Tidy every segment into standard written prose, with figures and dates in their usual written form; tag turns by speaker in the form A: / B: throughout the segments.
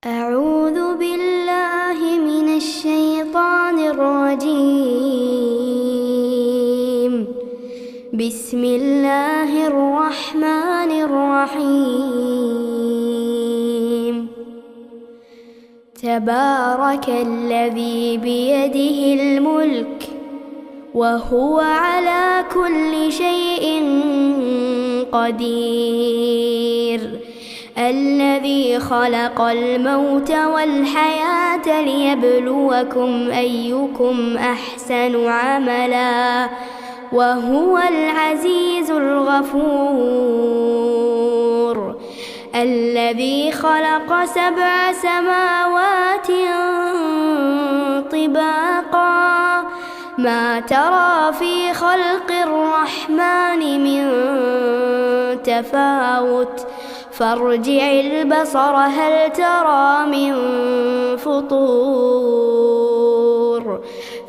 A: أعوذ بالله من الشيطان الرجيم. بسم الله الرحمن الرحيم. تبارك الذي بيده الملك وهو على كل شيء قدير. الذي خلق الموت والحياة ليبلوكم أيكم أحسن عملا وهو العزيز الغفور. الذي خلق 7 سماوات طباقا ما ترى في خلق الرحمن من تفاوت فارجع البصر هل ترى من فطور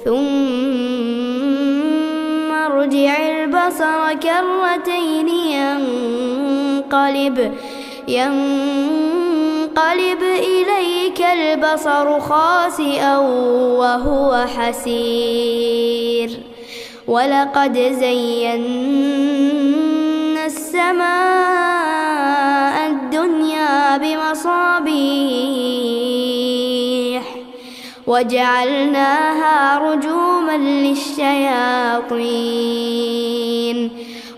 A: ثم ارجع البصر كرتين ينقلب إليك البصر خاسئا وهو حسير. ولقد زينا السماء الدنيا بمصابيح وجعلناها رجوما للشياطين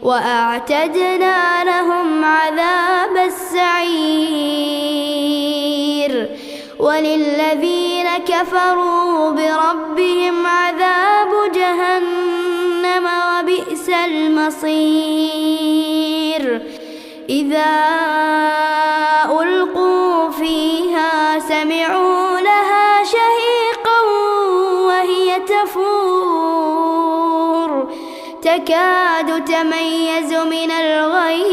A: وأعتدنا لهم عذاب السعير. وللذين كفروا بربهم عذاب جهنم وبئس المصير. إذا ألقوا فيها سمعوا لها شهيقا وهي تفور تكاد تميز من الغيظ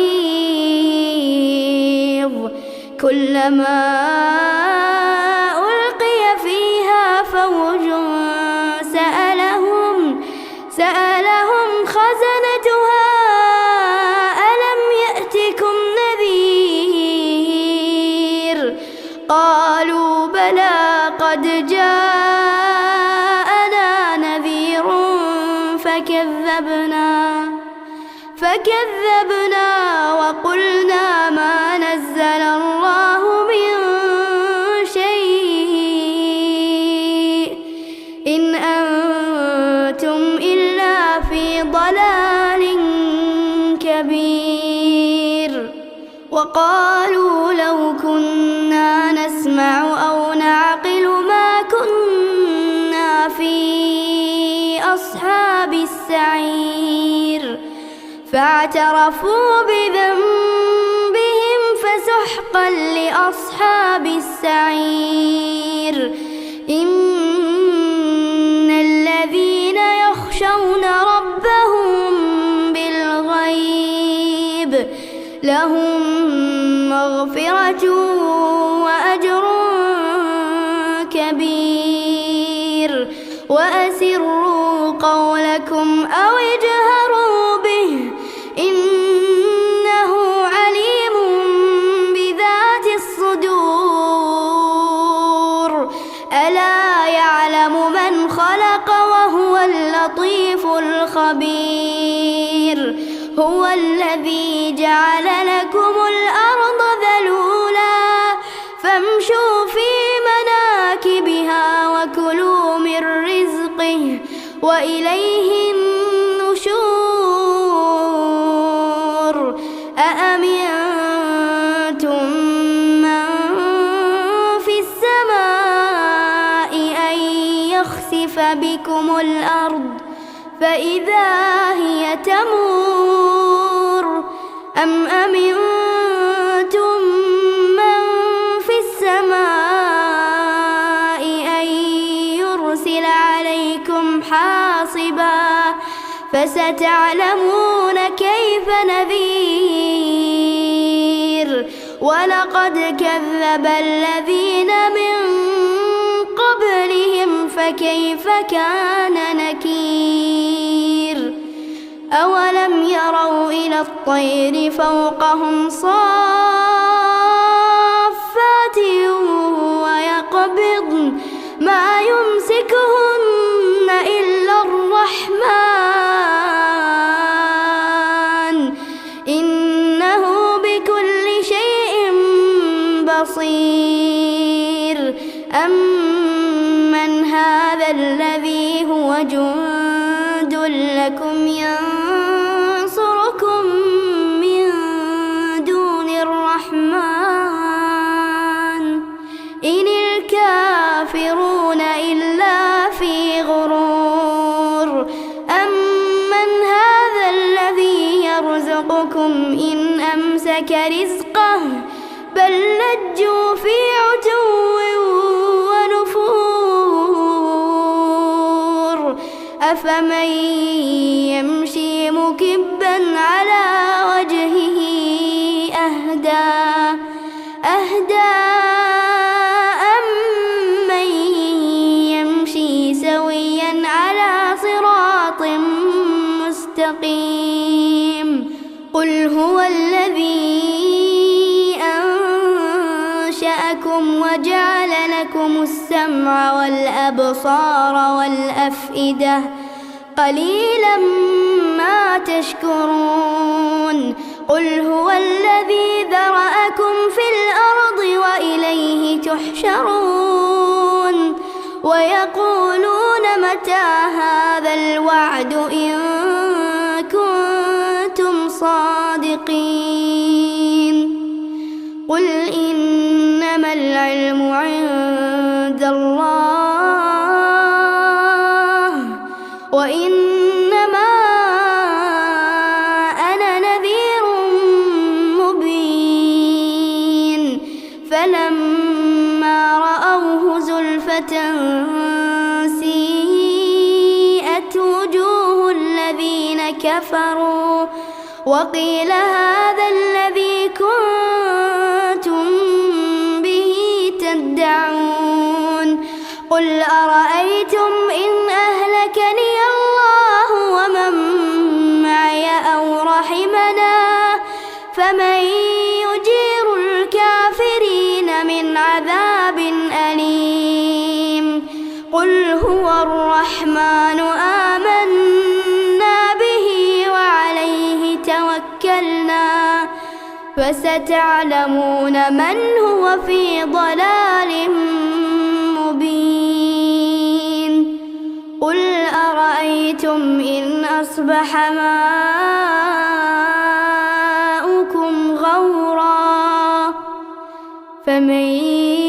A: كلما ألقي فيها فوج سألهم خزنتها ألم يأتكم نذير قالوا بلى قد جاءنا نذير فكذبنا وقلنا ما نزل الله من شيء إن أنتم إلا في ضلال كبير. وقالوا لو كنا نسمع أو نعقل ما كنا في أصحاب السعير فاعترفوا بذنبهم فسحقا لأصحاب السعير. إن الذين يخشون ربهم بالغيب لهم مغفرة وأجر كبير. وأسروا قولكم أو اجهروا به إنه عليم بذات الصدور. ألا يعلم من خلق وهو اللطيف الخبير. هو الذي جعل لكم الأرض ذلولا فامشوا في مناكبها وكلوا من رزقه وإليه النشور. أأمنتم من في السماء أن يخسف بكم الأرض فإذا هي تمور أم أمنتم من في السماء أن يرسل عليكم حاصبا فستعلمون كيف نذير. ولقد كذب الذين من قبلهم فكيف كان نكير. أولم يروا إلى الطير فوقهم صافات قبض ما يمسكهن إلا الرحمن إنه بكل شيء بصير أمن هذا الذي هو جند لكم ينصركم من دون الرحمن إن الكافرون إلا في غرور أمن هذا الذي يرزقكم إن أمسك رزقه بل لجوا في عتو ونفور أفمن يمشي مكبا على وجهه أهدى أمن يمشي سويا على صراط مستقيم قل هو الذي أنشأكم وجعل لكم السمع والأبصار والأفئدة قليلا ما تشكرون قل هو الذي ذرأكم في الأرض وإليه تحشرون ويقولون متى هذا الوعد إن كنتم صادقين قل إنما العلم عند الله وإنما أنا نذير مبين فلما رأوه زلفة سيئت وجوه الذين كفروا وقيل هذا الذي كنتم به تدعون قل أرأيتم إن أهلكني الله ومن معي أو رحمنا فمن يجير الكافرين من عذاب أليم قل هو الرحمن آمنا به وعليه توكلنا فستعلمون من هو في ضلال مبين قل أرأيتم إن أصبح ماؤكم غورا فمن